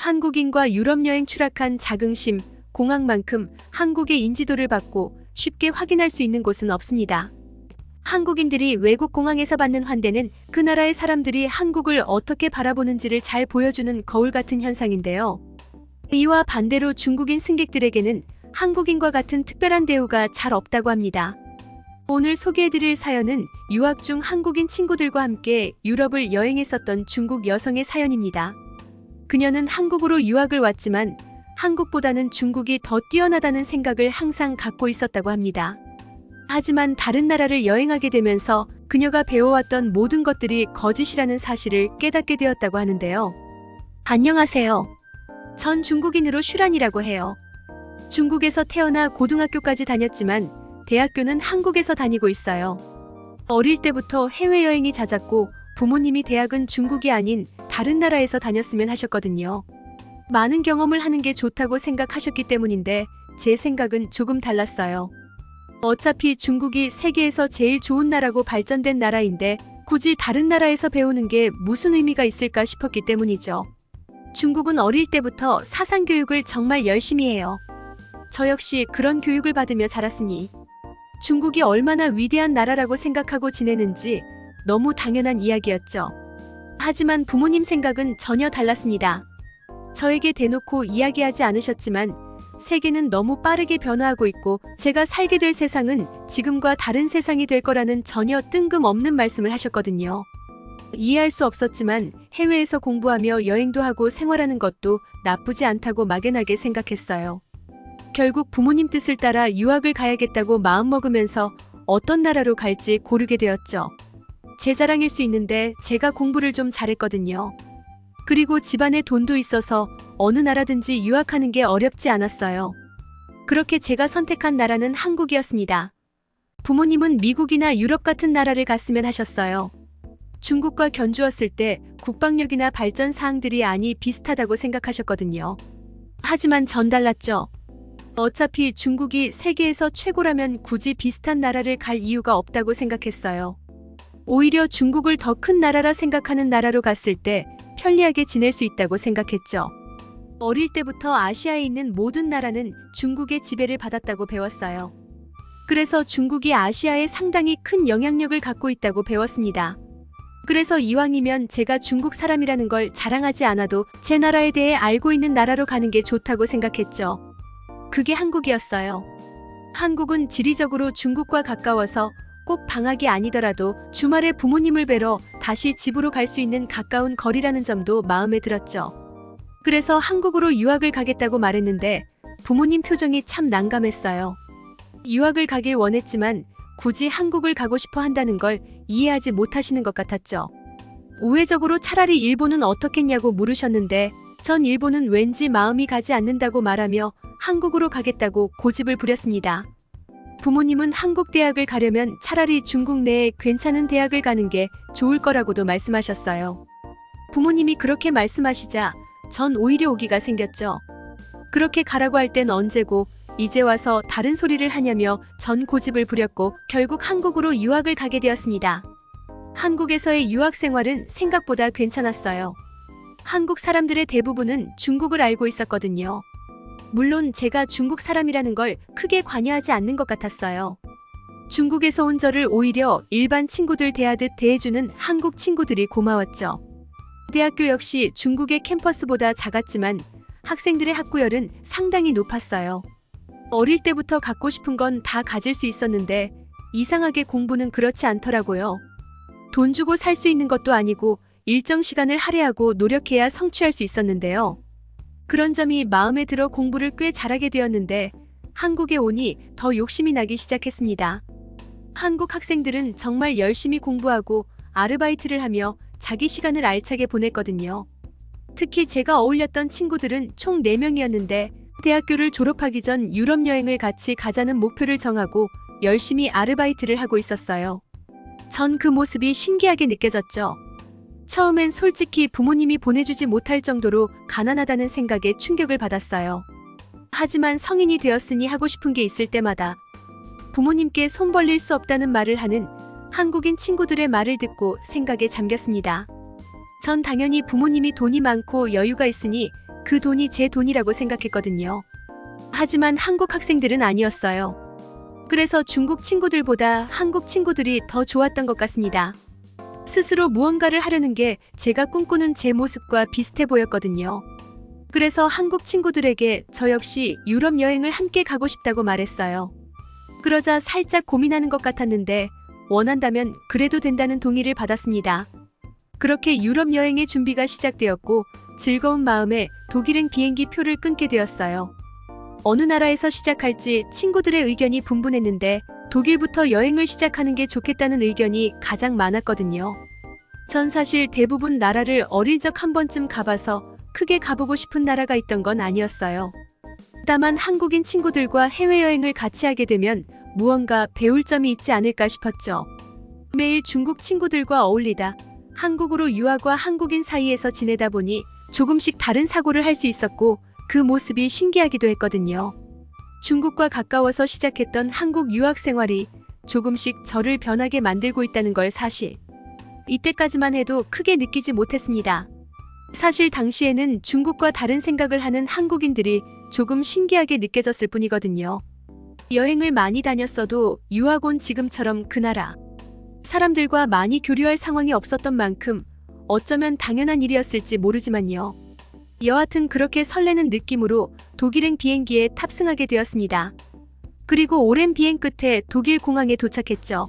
한국인과 유럽 여행 추락한 자긍심, 공항만큼 한국의 인지도를 받고 쉽게 확인할 수 있는 곳은 없습니다. 한국인들이 외국 공항에서 받는 환대는 그 나라의 사람들이 한국을 어떻게 바라보는지를 잘 보여주는 거울 같은 현상인데요. 이와 반대로 중국인 승객들에게는 한국인과 같은 특별한 대우가 잘 없다고 합니다. 오늘 소개해드릴 사연은 유학 중 한국인 친구들과 함께 유럽을 여행했었던 중국 여성의 사연입니다. 그녀는 한국으로 유학을 왔지만 한국보다는 중국이 더 뛰어나다는 생각을 항상 갖고 있었다고 합니다. 하지만 다른 나라를 여행하게 되면서 그녀가 배워왔던 모든 것들이 거짓이라는 사실을 깨닫게 되었다고 하는데요. 안녕하세요. 전 중국인으로 슈란이라고 해요. 중국에서 태어나 고등학교까지 다녔지만 대학교는 한국에서 다니고 있어요. 어릴 때부터 해외여행이 잦았고 부모님이 대학은 중국이 아닌 다른 나라에서 다녔으면 하셨거든요. 많은 경험을 하는 게 좋다고 생각하셨기 때문인데 제 생각은 조금 달랐어요. 어차피 중국이 세계에서 제일 좋은 나라고 발전된 나라인데 굳이 다른 나라에서 배우는 게 무슨 의미가 있을까 싶었기 때문이죠. 중국은 어릴 때부터 사상교육을 정말 열심히 해요. 저 역시 그런 교육을 받으며 자랐으니 중국이 얼마나 위대한 나라라고 생각하고 지내는지 너무 당연한 이야기였죠. 하지만 부모님 생각은 전혀 달랐습니다. 저에게 대놓고 이야기하지 않으셨지만 세계는 너무 빠르게 변화하고 있고 제가 살게 될 세상은 지금과 다른 세상이 될 거라는 전혀 뜬금없는 말씀을 하셨거든요. 이해할 수 없었지만 해외에서 공부하며 여행도 하고 생활하는 것도 나쁘지 않다고 막연하게 생각했어요. 결국 부모님 뜻을 따라 유학을 가야겠다고 마음먹으면서 어떤 나라로 갈지 고르게 되었죠. 제 자랑일 수 있는데 제가 공부를 좀 잘했거든요. 그리고 집안에 돈도 있어서 어느 나라든지 유학하는 게 어렵지 않았어요. 그렇게 제가 선택한 나라는 한국이었습니다. 부모님은 미국이나 유럽 같은 나라를 갔으면 하셨어요. 중국과 견주었을 때 국방력이나 발전 사항들이 아니 비슷하다고 생각하셨거든요. 하지만 전 달랐죠. 어차피 중국이 세계에서 최고라면 굳이 비슷한 나라를 갈 이유가 없다고 생각했어요. 오히려 중국을 더 큰 나라라 생각하는 나라로 갔을 때 편리하게 지낼 수 있다고 생각했죠. 어릴 때부터 아시아에 있는 모든 나라는 중국의 지배를 받았다고 배웠어요. 그래서 중국이 아시아에 상당히 큰 영향력을 갖고 있다고 배웠습니다. 그래서 이왕이면 제가 중국 사람이라는 걸 자랑하지 않아도 제 나라에 대해 알고 있는 나라로 가는 게 좋다고 생각했죠. 그게 한국이었어요. 한국은 지리적으로 중국과 가까워서 꼭 방학이 아니더라도 주말에 부모님을 뵈러 다시 집으로 갈 수 있는 가까운 거리라는 점도 마음에 들었죠. 그래서 한국으로 유학을 가겠다고 말했는데 부모님 표정이 참 난감했어요. 유학을 가길 원했지만 굳이 한국을 가고 싶어 한다는 걸 이해하지 못하시는 것 같았죠. 우회적으로 차라리 일본은 어떻겠냐고 물으셨는데 전 일본은 왠지 마음이 가지 않는다고 말하며 한국으로 가겠다고 고집을 부렸습니다. 부모님은 한국 대학을 가려면 차라리 중국 내에 괜찮은 대학을 가는 게 좋을 거라고도 말씀하셨어요. 부모님이 그렇게 말씀하시자 전 오히려 오기가 생겼죠. 그렇게 가라고 할 땐 언제고 이제 와서 다른 소리를 하냐며 전 고집을 부렸고 결국 한국으로 유학을 가게 되었습니다. 한국에서의 유학 생활은 생각보다 괜찮았어요. 한국 사람들의 대부분은 중국을 알고 있었거든요. 물론 제가 중국 사람이라는 걸 크게 관여하지 않는 것 같았어요. 중국에서 온 저를 오히려 일반 친구들 대하듯 대해주는 한국 친구들이 고마웠죠. 대학교 역시 중국의 캠퍼스보다 작았지만 학생들의 학구열은 상당히 높았어요. 어릴 때부터 갖고 싶은 건 다 가질 수 있었는데 이상하게 공부는 그렇지 않더라고요. 돈 주고 살 수 있는 것도 아니고 일정 시간을 할애하고 노력해야 성취할 수 있었는데요. 그런 점이 마음에 들어 공부를 꽤 잘하게 되었는데 한국에 오니 더 욕심이 나기 시작했습니다. 한국 학생들은 정말 열심히 공부하고 아르바이트를 하며 자기 시간을 알차게 보냈거든요. 특히 제가 어울렸던 친구들은 총 4명이었는데 대학교를 졸업하기 전 유럽 여행을 같이 가자는 목표를 정하고 열심히 아르바이트를 하고 있었어요. 전 그 모습이 신기하게 느껴졌죠. 처음엔 솔직히 부모님이 보내주지 못할 정도로 가난하다는 생각에 충격을 받았어요. 하지만 성인이 되었으니 하고 싶은 게 있을 때마다 부모님께 손 벌릴 수 없다는 말을 하는 한국인 친구들의 말을 듣고 생각에 잠겼습니다. 전 당연히 부모님이 돈이 많고 여유가 있으니 그 돈이 제 돈이라고 생각했거든요. 하지만 한국 학생들은 아니었어요. 그래서 중국 친구들보다 한국 친구들이 더 좋았던 것 같습니다. 스스로 무언가를 하려는 게 제가 꿈꾸는 제 모습과 비슷해 보였거든요. 그래서 한국 친구들에게 저 역시 유럽 여행을 함께 가고 싶다고 말했어요. 그러자 살짝 고민하는 것 같았는데 원한다면 그래도 된다는 동의를 받았습니다. 그렇게 유럽 여행의 준비가 시작되었고 즐거운 마음에 독일행 비행기 표를 끊게 되었어요. 어느 나라에서 시작할지 친구들의 의견이 분분했는데 독일부터 여행을 시작하는 게 좋겠다는 의견이 가장 많았거든요. 전 사실 대부분 나라를 어릴 적 한 번쯤 가봐서 크게 가보고 싶은 나라가 있던 건 아니었어요. 다만 한국인 친구들과 해외여행을 같이 하게 되면 무언가 배울 점이 있지 않을까 싶었죠. 매일 중국 친구들과 어울리다 한국으로 유학과 한국인 사이에서 지내다 보니 조금씩 다른 사고를 할 수 있었고 그 모습이 신기하기도 했거든요. 중국과 가까워서 시작했던 한국 유학 생활이 조금씩 저를 변하게 만들고 있다는 걸 사실 이때까지만 해도 크게 느끼지 못했습니다. 사실 당시에는 중국과 다른 생각을 하는 한국인들이 조금 신기하게 느껴졌을 뿐이거든요. 여행을 많이 다녔어도 유학 온 지금처럼 그 나라 사람들과 많이 교류할 상황이 없었던 만큼 어쩌면 당연한 일이었을지 모르지만요. 여하튼 그렇게 설레는 느낌으로 독일행 비행기에 탑승하게 되었습니다. 그리고 오랜 비행 끝에 독일 공항에 도착했죠.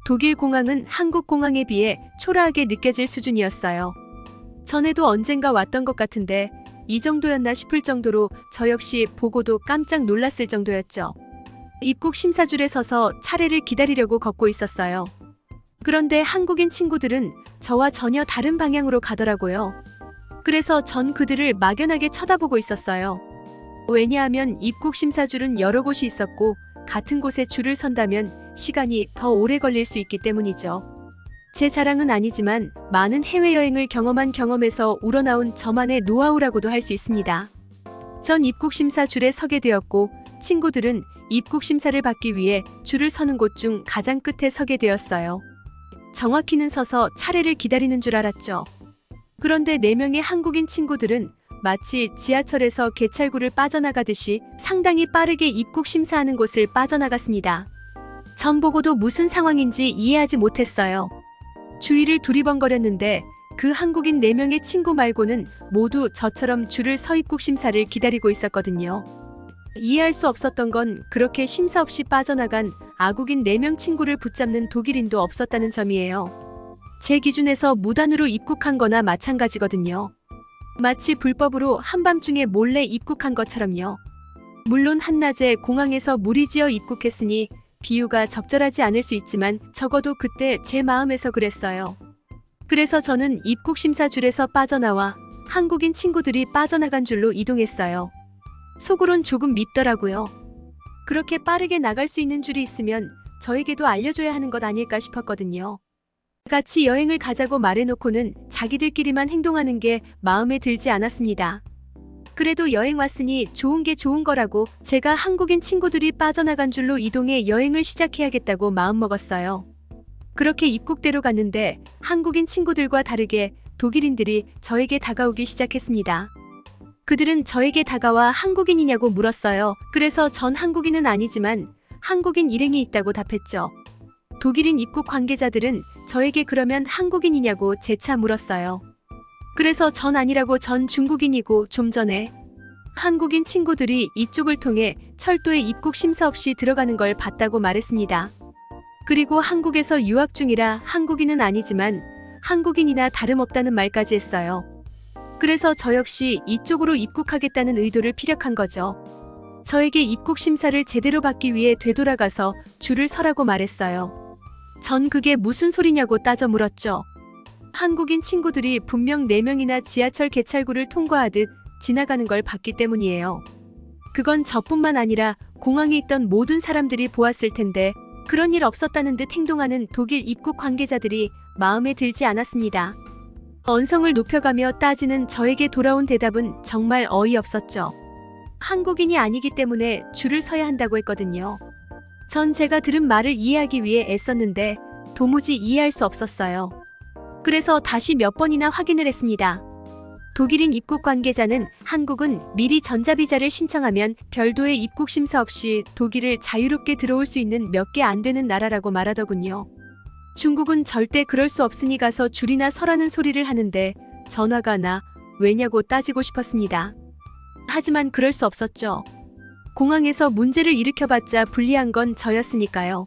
독일 공항은 한국 공항에 비해 초라하게 느껴질 수준이었어요. 전에도 언젠가 왔던 것 같은데 이 정도였나 싶을 정도로 저 역시 보고도 깜짝 놀랐을 정도였죠. 입국 심사줄에 서서 차례를 기다리려고 걷고 있었어요. 그런데 한국인 친구들은 저와 전혀 다른 방향으로 가더라고요. 그래서 전 그들을 막연하게 쳐다보고 있었어요. 왜냐하면 입국 심사줄은 여러 곳이 있었고 같은 곳에 줄을 선다면 시간이 더 오래 걸릴 수 있기 때문이죠. 제 자랑은 아니지만 많은 해외여행을 경험한 경험에서 우러나온 저만의 노하우라고도 할 수 있습니다. 전 입국 심사 줄에 서게 되었고 친구들은 입국 심사를 받기 위해 줄을 서는 곳 중 가장 끝에 서게 되었어요. 정확히는 서서 차례를 기다리는 줄 알았죠. 그런데 4명의 한국인 친구들은 마치 지하철에서 개찰구를 빠져나가듯이 상당히 빠르게 입국 심사하는 곳을 빠져나갔습니다. 전 보고도 무슨 상황인지 이해하지 못했어요. 주위를 두리번거렸는데 그 한국인 4명의 친구 말고는 모두 저처럼 줄을 서 입국 심사를 기다리고 있었거든요. 이해할 수 없었던 건 그렇게 심사 없이 빠져나간 아국인 4명 친구를 붙잡는 독일인도 없었다는 점이에요. 제 기준에서 무단으로 입국한 거나 마찬가지거든요. 마치 불법으로 한밤중에 몰래 입국한 것처럼요. 물론 한낮에 공항에서 무리지어 입국했으니 비유가 적절하지 않을 수 있지만 적어도 그때 제 마음에서 그랬어요. 그래서 저는 입국 심사 줄에서 빠져나와 한국인 친구들이 빠져나간 줄로 이동했어요. 속으론 조금 밉더라고요. 그렇게 빠르게 나갈 수 있는 줄이 있으면 저에게도 알려줘야 하는 것 아닐까 싶었거든요. 같이 여행을 가자고 말해놓고는 자기들끼리만 행동하는 게 마음에 들지 않았습니다. 그래도 여행 왔으니 좋은 게 좋은 거라고 제가 한국인 친구들이 빠져나간 줄로 이동해 여행을 시작해야겠다고 마음먹었어요. 그렇게 입국대로 갔는데 한국인 친구들과 다르게 독일인들이 저에게 다가오기 시작했습니다. 그들은 저에게 다가와 한국인이냐고 물었어요. 그래서 전 한국인은 아니지만 한국인 일행이 있다고 답했죠. 독일인 입국 관계자들은 저에게 그러면 한국인이냐고 재차 물었어요. 그래서 전 아니라고 전 중국인이고 좀 전에 한국인 친구들이 이쪽을 통해 철도에 입국 심사 없이 들어가는 걸 봤다고 말했습니다. 그리고 한국에서 유학 중이라 한국인은 아니지만 한국인이나 다름없다는 말까지 했어요. 그래서 저 역시 이쪽으로 입국하겠다는 의도를 피력한 거죠. 저에게 입국 심사를 제대로 받기 위해 되돌아가서 줄을 서라고 말했어요. 전 그게 무슨 소리냐고 따져 물었죠. 한국인 친구들이 분명 4명이나 지하철 개찰구를 통과하듯 지나가는 걸 봤기 때문이에요. 그건 저뿐만 아니라 공항에 있던 모든 사람들이 보았을 텐데 그런 일 없었다는 듯 행동하는 독일 입국 관계자들이 마음에 들지 않았습니다. 언성을 높여가며 따지는 저에게 돌아온 대답은 정말 어이없었죠. 한국인이 아니기 때문에 줄을 서야 한다고 했거든요. 전 제가 들은 말을 이해하기 위해 애썼는데 도무지 이해할 수 없었어요. 그래서 다시 몇 번이나 확인을 했습니다. 독일인 입국 관계자는 한국은 미리 전자비자를 신청하면 별도의 입국 심사 없이 독일을 자유롭게 들어올 수 있는 몇 개 안 되는 나라라고 말하더군요. 중국은 절대 그럴 수 없으니 가서 줄이나 서라는 소리를 하는데 전화가 나 왜냐고 따지고 싶었습니다. 하지만 그럴 수 없었죠. 공항에서 문제를 일으켜봤자 불리한 건 저였으니까요.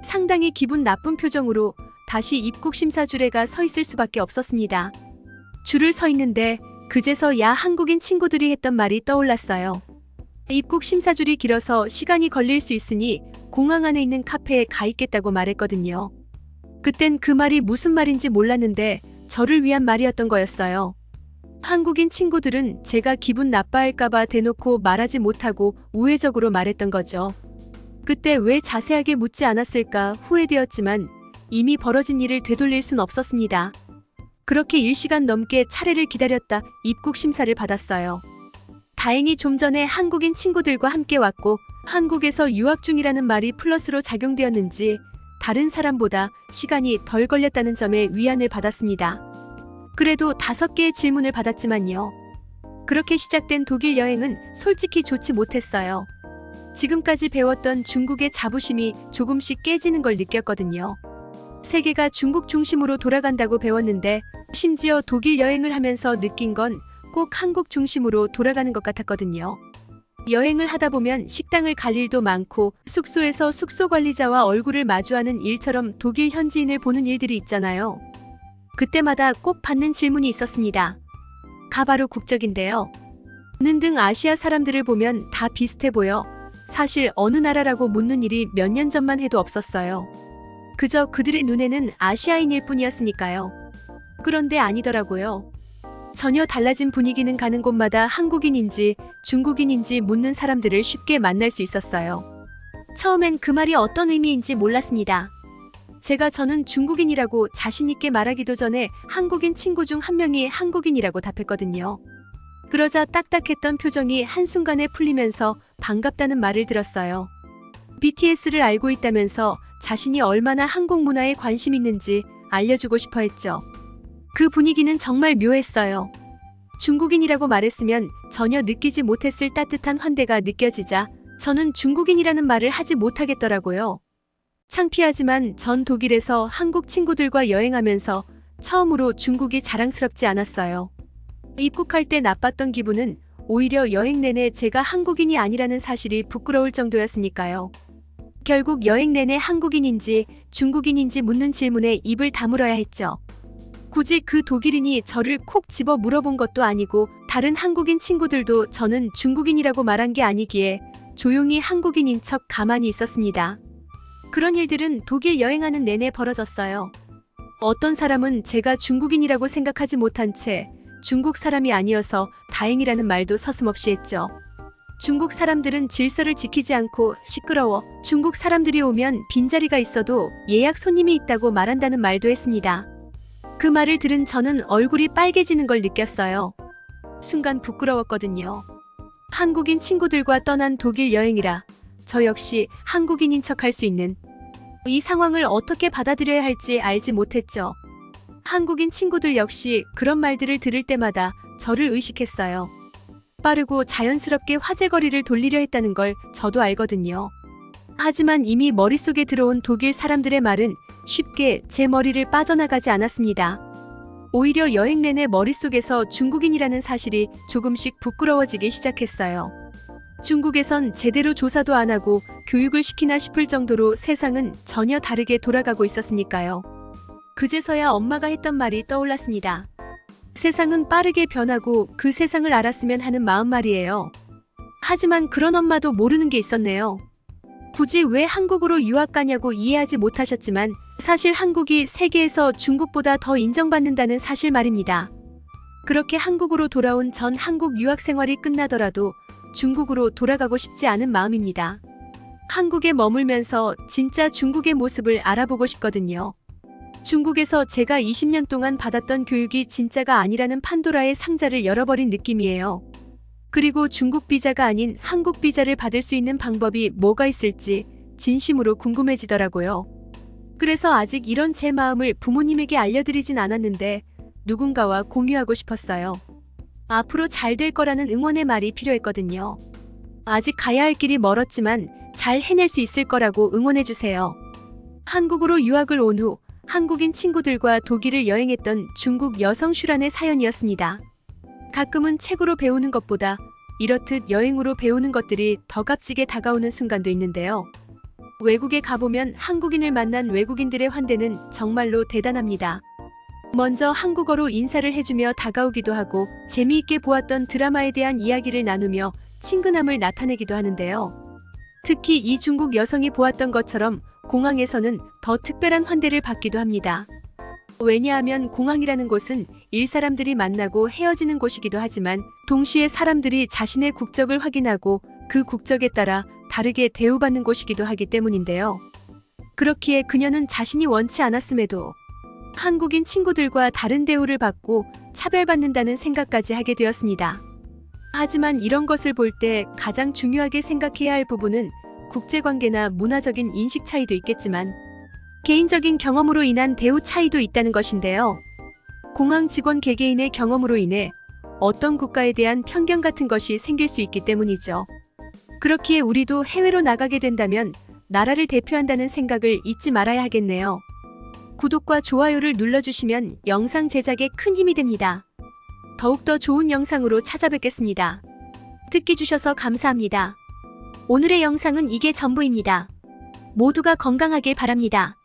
상당히 기분 나쁜 표정으로 다시 입국 심사 줄에 가 서 있을 수밖에 없었습니다. 줄을 서 있는데 그제서야 한국인 친구들이 했던 말이 떠올랐어요. 입국 심사 줄이 길어서 시간이 걸릴 수 있으니 공항 안에 있는 카페에 가 있겠다고 말했거든요. 그땐 그 말이 무슨 말인지 몰랐는데 저를 위한 말이었던 거였어요. 한국인 친구들은 제가 기분 나빠할까봐 대놓고 말하지 못하고 우회적으로 말했던 거죠. 그때 왜 자세하게 묻지 않았을까 후회되었지만 이미 벌어진 일을 되돌릴 순 없었습니다. 그렇게 1시간 넘게 차례를 기다렸다 입국 심사를 받았어요. 다행히 좀 전에 한국인 친구들과 함께 왔고 한국에서 유학 중이라는 말이 플러스로 작용되었는지 다른 사람보다 시간이 덜 걸렸다는 점에 위안을 받았습니다. 그래도 5개의 질문을 받았지만요. 그렇게 시작된 독일 여행은 솔직히 좋지 못했어요. 지금까지 배웠던 중국의 자부심이 조금씩 깨지는 걸 느꼈거든요. 세계가 중국 중심으로 돌아간다고 배웠는데 심지어 독일 여행을 하면서 느낀 건 꼭 한국 중심으로 돌아가는 것 같았거든요. 여행을 하다 보면 식당을 갈 일도 많고 숙소에서 숙소 관리자와 얼굴을 마주하는 일처럼 독일 현지인을 보는 일들이 있잖아요. 그때마다 꼭 받는 질문이 있었습니다. 바로 국적인데요. 는 등 아시아 사람들을 보면 다 비슷해 보여 사실 어느 나라라고 묻는 일이 몇 년 전만 해도 없었어요. 그저 그들의 눈에는 아시아인일 뿐이었으니까요. 그런데 아니더라고요. 전혀 달라진 분위기는 가는 곳마다 한국인인지 중국인인지 묻는 사람들을 쉽게 만날 수 있었어요. 처음엔 그 말이 어떤 의미인지 몰랐습니다. 저는 중국인이라고 자신있게 말하기도 전에 한국인 친구 중 한 명이 한국인이라고 답했거든요. 그러자 딱딱했던 표정이 한순간에 풀리면서 반갑다는 말을 들었어요. BTS를 알고 있다면서 자신이 얼마나 한국 문화에 관심 있는지 알려주고 싶어 했죠. 그 분위기는 정말 묘했어요. 중국인이라고 말했으면 전혀 느끼지 못했을 따뜻한 환대가 느껴지자 저는 중국인이라는 말을 하지 못하겠더라고요. 창피하지만 전 독일에서 한국 친구들과 여행하면서 처음으로 중국이 자랑스럽지 않았어요. 입국할 때 나빴던 기분은 오히려 여행 내내 제가 한국인이 아니라는 사실이 부끄러울 정도였으니까요. 결국 여행 내내 한국인인지 중국인인지 묻는 질문에 입을 다물어야 했죠. 굳이 그 독일인이 저를 콕 집어 물어본 것도 아니고 다른 한국인 친구들도 저는 중국인이라고 말한 게 아니기에 조용히 한국인인 척 가만히 있었습니다. 그런 일들은 독일 여행하는 내내 벌어졌어요. 어떤 사람은 제가 중국인이라고 생각하지 못한 채 중국 사람이 아니어서 다행이라는 말도 서슴없이 했죠. 중국 사람들은 질서를 지키지 않고 시끄러워 중국 사람들이 오면 빈자리가 있어도 예약 손님이 있다고 말한다는 말도 했습니다. 그 말을 들은 저는 얼굴이 빨개지는 걸 느꼈어요. 순간 부끄러웠거든요. 한국인 친구들과 떠난 독일 여행이라 저 역시 한국인인 척할 수 있는 이 상황을 어떻게 받아들여야 할지 알지 못했죠. 한국인 친구들 역시 그런 말들을 들을 때마다 저를 의식했어요. 빠르고 자연스럽게 화제거리를 돌리려 했다는 걸 저도 알거든요. 하지만 이미 머릿속에 들어온 독일 사람들의 말은 쉽게 제 머리를 빠져나가지 않았습니다. 오히려 여행 내내 머릿속에서 중국인이라는 사실이 조금씩 부끄러워지기 시작했어요. 중국에선 제대로 조사도 안 하고 교육을 시키나 싶을 정도로 세상은 전혀 다르게 돌아가고 있었으니까요. 그제서야 엄마가 했던 말이 떠올랐습니다. 세상은 빠르게 변하고 그 세상을 알았으면 하는 마음 말이에요. 하지만 그런 엄마도 모르는 게 있었네요. 굳이 왜 한국으로 유학 가냐고 이해하지 못하셨지만 사실 한국이 세계에서 중국보다 더 인정받는다는 사실 말입니다. 그렇게 한국으로 돌아온 전 한국 유학 생활이 끝나더라도 중국으로 돌아가고 싶지 않은 마음입니다. 한국에 머물면서 진짜 중국의 모습을 알아보고 싶거든요. 중국에서 제가 20년 동안 받았던 교육이 진짜가 아니라는 판도라의 상자를 열어버린 느낌이에요. 그리고 중국 비자가 아닌 한국 비자를 받을 수 있는 방법이 뭐가 있을지 진심으로 궁금해지더라고요. 그래서 아직 이런 제 마음을 부모님에게 알려드리진 않았는데 누군가와 공유하고 싶었어요. 앞으로 잘 될 거라는 응원의 말이 필요했거든요. 아직 가야 할 길이 멀었지만 잘 해낼 수 있을 거라고 응원해주세요. 한국으로 유학을 온 후 한국인 친구들과 독일을 여행했던 중국 여성 슈란의 사연이었습니다. 가끔은 책으로 배우는 것보다 이렇듯 여행으로 배우는 것들이 더 값지게 다가오는 순간도 있는데요. 외국에 가보면 한국인을 만난 외국인들의 환대는 정말로 대단합니다. 먼저 한국어로 인사를 해주며 다가오기도 하고 재미있게 보았던 드라마에 대한 이야기를 나누며 친근함을 나타내기도 하는데요. 특히 이 중국 여성이 보았던 것처럼 공항에서는 더 특별한 환대를 받기도 합니다. 왜냐하면 공항이라는 곳은 일사람들이 만나고 헤어지는 곳이기도 하지만 동시에 사람들이 자신의 국적을 확인하고 그 국적에 따라 다르게 대우받는 곳이기도 하기 때문인데요. 그렇기에 그녀는 자신이 원치 않았음에도 한국인 친구들과 다른 대우를 받고 차별받는다는 생각까지 하게 되었습니다. 하지만 이런 것을 볼 때 가장 중요하게 생각해야 할 부분은 국제관계나 문화적인 인식 차이도 있겠지만 개인적인 경험으로 인한 대우 차이도 있다는 것인데요. 공항 직원 개개인의 경험으로 인해 어떤 국가에 대한 편견 같은 것이 생길 수 있기 때문이죠. 그렇기에 우리도 해외로 나가게 된다면 나라를 대표한다는 생각을 잊지 말아야 하겠네요. 구독과 좋아요를 눌러주시면 영상 제작에 큰 힘이 됩니다. 더욱더 좋은 영상으로 찾아뵙겠습니다. 듣기 주셔서 감사합니다. 오늘의 영상은 이게 전부입니다. 모두가 건강하길 바랍니다.